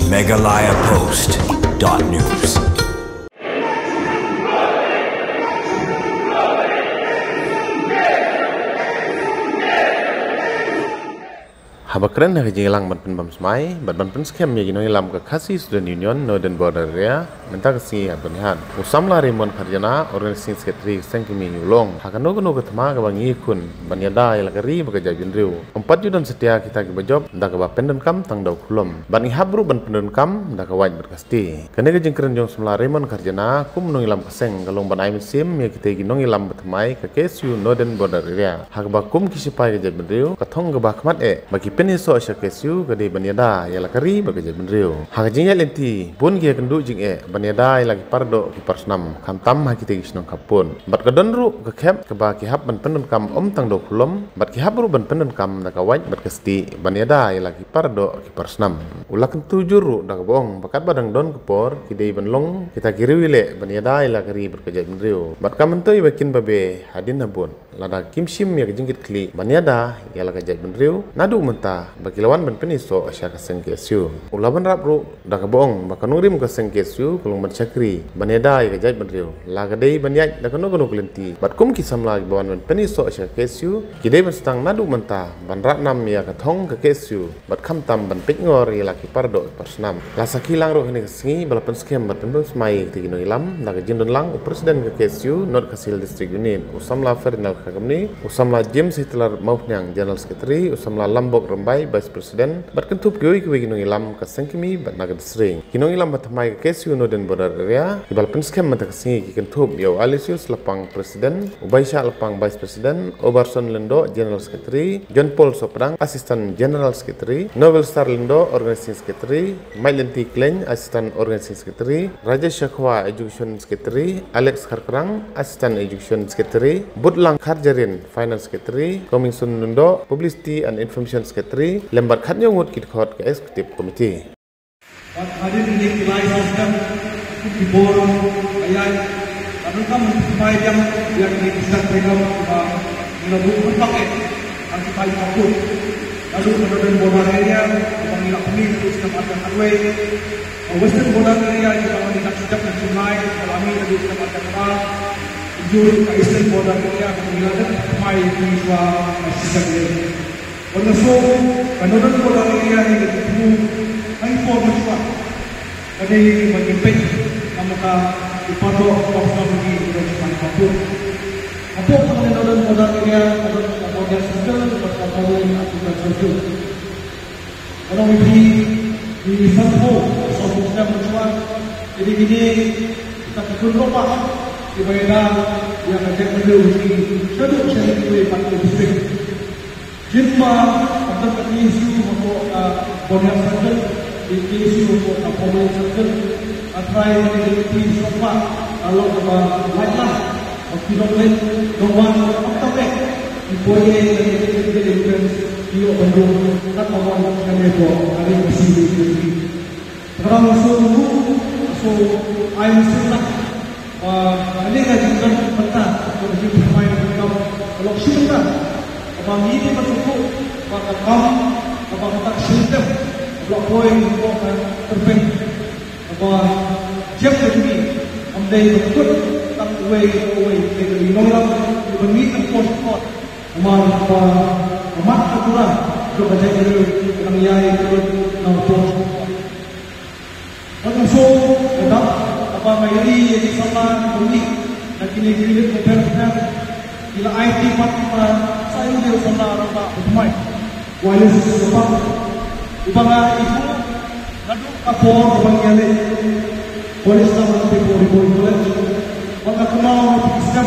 megalayapost.news. Habakren na kajilang banpen bamsmai, banpen skem ya gino ilam ke Khasi Student Union Northern Border Area, mentah kesi abanihan. Usamla Raymond Karjana, organisasi sekretari Sengkimi Yulong, hakano kono ketema ke bangi kun, banyada ilakari bekerja junriu. 4 judan setia kita ke bajob, dah ke bapendan kam tang dau kulom. Bangi habru banpendan kam, dah ke wajib berkasti. Kene ke jengkeren jong semla Raymond Karjana, kum nong ilam keseng, kalong banai mesim ya kita gino ilam betemai ke KSU Northern Border Area. Hak bakum kisipai ke junriu, katong ke bakmat bagi peniso asya kesu kadi banyada ya lakari bagi benriu hak jingya lenti pun kia kendu jing banyada ya lagi pardo ki parsnam kamtam ha kita gisnong kapun bat kadonru ke kep ke ba ki hab ban pendun kam tang do kulom bat ki habru ban pendun kam da kawaj bat kesti banyada ya lagi pardo ki parsnam ulak tujuru da bong bakat badang don kepor kidei benlong kita kiriwile banyada ya lakari berkeja benriu bat kamantoi bakin babe hadin nabun lada kimshim ya jingkit kli banyada ya lakaja benriu nadu bagi lawan ban peniso asya kaseng kesu ulaban rapru dak boong bakanurim kaseng kesu kulung ban chakri baneda ya jaj banriu lagadei banyaj dak no kulenti bat kum kisam lag bawan ban peniso asya kesu kidei ban stang nadu menta ban ratnam ya kathong ke kesu bat kham tam ban pingor ya laki pardo persnam lasaki lang ro hene kesingi balapan skem bat pendun smai tigino ilam dak jindon lang presiden ke kesu not kasil district unit usamla fernal kagamni usamla james hitler maupnyang general secretary usamla lambok Rambai Vice President berkentup goi ke ginong ilam ke Sengkimi bat nagad sering ginong ilam batamai ke KSU Northern Border Area ibal penskem mata kesingi ki kentup yo Alisius lapang Presiden Ubaisha lapang Vice President Obarson Lendo General Secretary John Paul Soprang Assistant General Secretary Novel Star Lendo Organizing Secretary Mailenti Klein Assistant Organizing Secretary Rajesh Shakhwa Education Secretary Alex Karkrang Assistant Education Secretary Budlang Karjarin Finance Secretary Komingsun Lendo Publicity and Information Secretary lembar khatnya ngut kit khot ke executive committee hadir di wilayah sistem di bawah ayat lalu kami supaya yang bisa pegang menabung berpakai anti apapun lalu kemudian border area mengira pemilih sistem ada highway western border area juga mengira sejak dan sungai alami lagi sistem ada kapal jujur ke eastern border area mengira dan mai di sistem ini Onaso, kanoran bola area ini ketemu informasi apa? Ada menjemput namaka ipado waktu lagi dengan kapur. Apa kanoran bola area adalah model sosial berkaitan dengan sosial. Kalau di Sampo, Sampo sudah mencuat. Jadi ini kita pikir lupa di bayar yang ada di kedua saya itu pada distrik. Jika ada isu untuk border circle, isu untuk border circle, atrai menjadi sempat kalau banyak tidak boleh doang apa leh, boleh jadi dia bandung tak mahu kami buat hari ini. Sekarang so ayam sudah, ini ngajikan mentah untuk bermain dengan kalau sudah. Kami ini bersyukur pada kaum pada tak sistem blok poin blok terbaik bahwa jika ini amdai betul tak way dari nolam diberi post pot amat akurat kepada yang yai terus post so ada apa mai ini sama ini dan kini berperan ila IT partner saya dia sama orang bermain wajib sebab ibang ibu lalu kapor ibang yale polis sama people boleh maka kenal sistem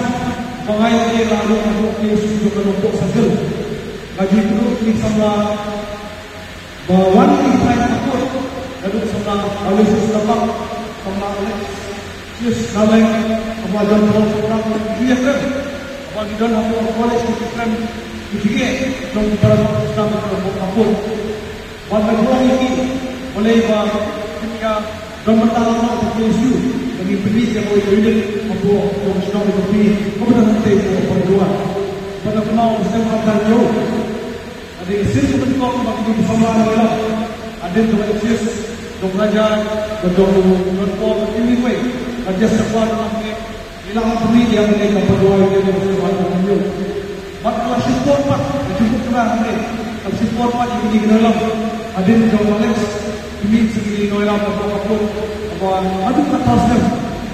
pengayak dia lalu untuk isu kelompok sakit gaji itu ini sama bawan ini takut lalu sama polis sebab sama yes saling kemudian orang dia kan bagi dalam boleh sistem juga dalam dalam sistem apapun. Pada bulan ini boleh ketika bermasalah untuk isu bagi beli yang boleh jadi apa sistem itu kemudian nanti berdua. Pada kenal sistem apa jauh. Ada isu betul bagi bersama adalah ada dua isu dong raja dong po ini way raja sekolah namanya ilang bumi yang mereka berdua yang bersemangat menunjuk bakal support pak cukup kurang ni support pak ini dalam ada dong Alex ini sendiri noela apa ada katasan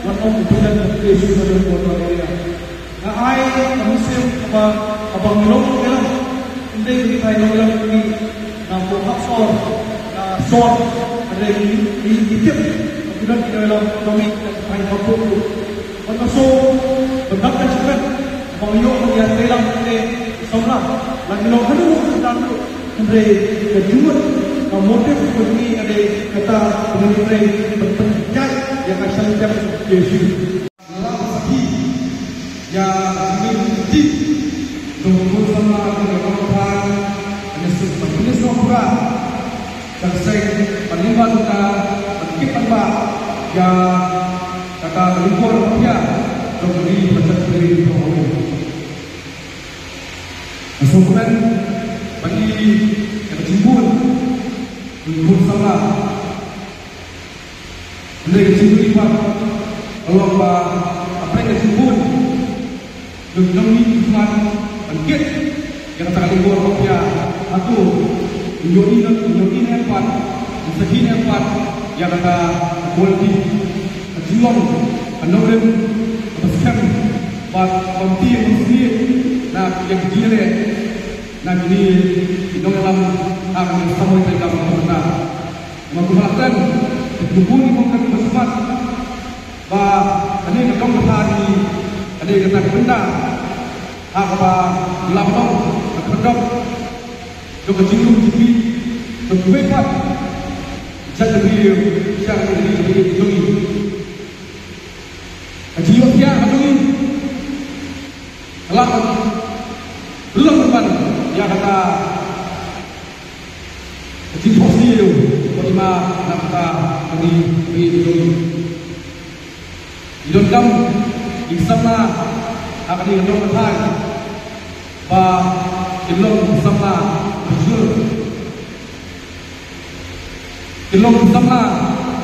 waktu bulan Desember dan bulan Januari nah ai musim abang long dalam ini kita dalam ini nah profesor short ada di Egypt kemudian di dalam ekonomi dan kapur masuk berdasarkan sebab bangyo yang dalam ini semua lagi lo hadu dan andre kejuan motif ini ada kata mengenai berpenjat yang akan jam Yesus dalam segi yang ini tunggu sama dengan Tuhan ini semua dan saya penimban kita berkipan pak yang kata berlimpur dia beri macam beri orang kemudian bagi yang cimbun berlimpur salah mereka cimbun lipat kalau apa yang cimbun demi Tuhan bangkit yang kata berlimpur dia aku Yoni empat, segini empat yang kata kualiti, jumlah, anonim, sekian, buat konti musli, nak yang kecil nak ini kita dalam akan sama kita dalam benar. Mengumpulkan, berkumpul di muka bersama, bah ini kita bertani, ada kita benda, apa lambang, kedok. Jika jitu jitu berkumpul, jangan beri jogi. Jiwa dia jogi, kalau belum berpan, dia kata jitu pasti itu, lima nak kata beri jogi. Di dalam Islamna akan dilakukan, bah Islam Islamna Ilmu bersama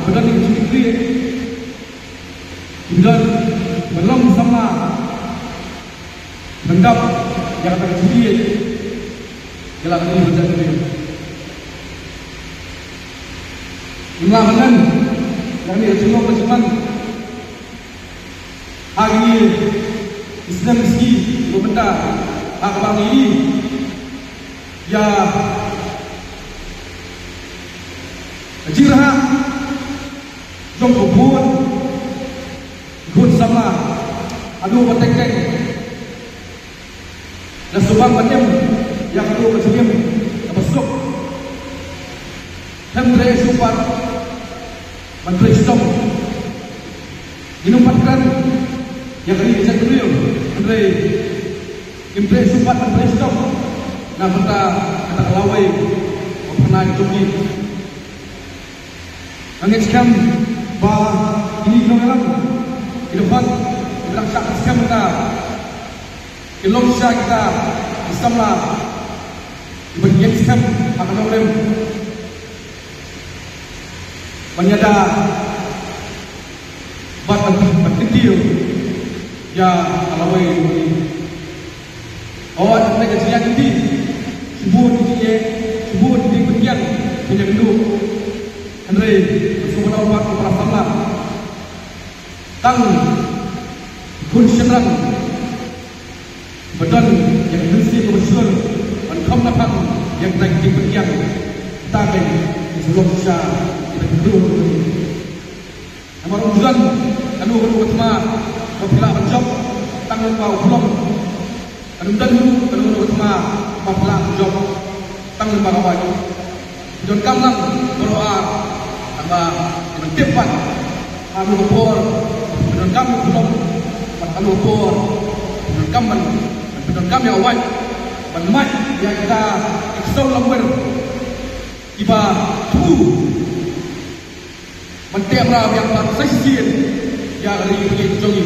benar yang sedikit, kemudian belum bersama hendap yang akan sedikit, jalan ini berjalan. Imlaman yang ini semua bersama hari ini Islam meski berbenda agama ini ya. Jirah jom kubur ikut sama adu bertekeng dan subang macam yang adu bersenyum masuk hemre super menteri stop dinumpatkan yang ini bisa beliau menteri impres super menteri stop nah kita kata kelawai pernah ditunjuk mengiskan bahwa ini dalam hidupan dalam saat kita Indonesia kita Islamlah dibagikan akan oleh menyada buat kecil ya kalau ini oh mereka siap ini sebut di bagian punya gendut Andre, semua orang kepala sama. Tang, kun senang. Badan yang bersih kebesuan, ankam nakan yang naik di bagian tangan sebelum bisa kita berdua. Nama ujian, anu utama, apabila menjawab tangan kau belum. Anu utama, apabila menjawab tangan kau awal. Jangan kamlang berdoa. Dengan cepat kami lapor dengan kami belum kami lapor dengan kami awal bermat yang kita eksol lamber tiba tu mentiap yang bersisir yang ini jogi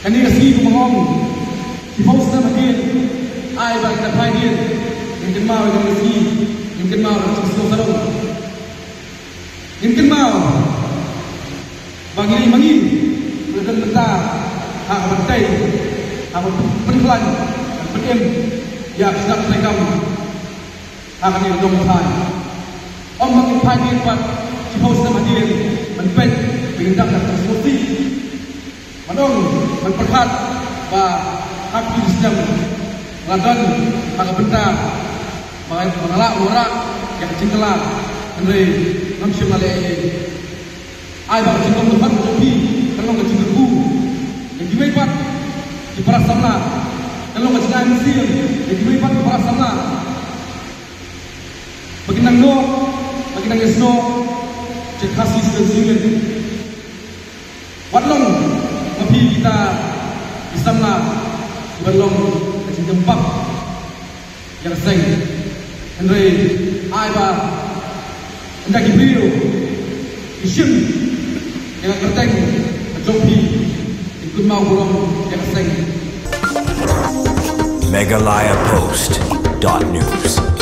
ini asli pemaham si pausa makin ai bagi kita dia yang kenal dengan asli yang kenal dengan sesuatu Mungkin mau bagi mangi berdan bentar hak bertai hak periklan dan pendem ya sedap mereka akan didong thai om bagi thai pat di pos sama dia menpen pindah dan sesuatu manong menperhat ba hak di sistem ladan hak bentar bagai menolak orang yang cingkelan Andre namsyam lale ai ba jingkong tempat jopi kalau ngajing gebu yang diwepat di para samla kalau ngajing amsil yang diwepat di para samla bagi nang no bagi nang esno cek khasi sendiri watlong mapi kita di samla watlong ngajing jempap yang seng Andre ai ba hendak diberi isim yang kerteng jopi ikut mau burung yang seng MegalayaPost.news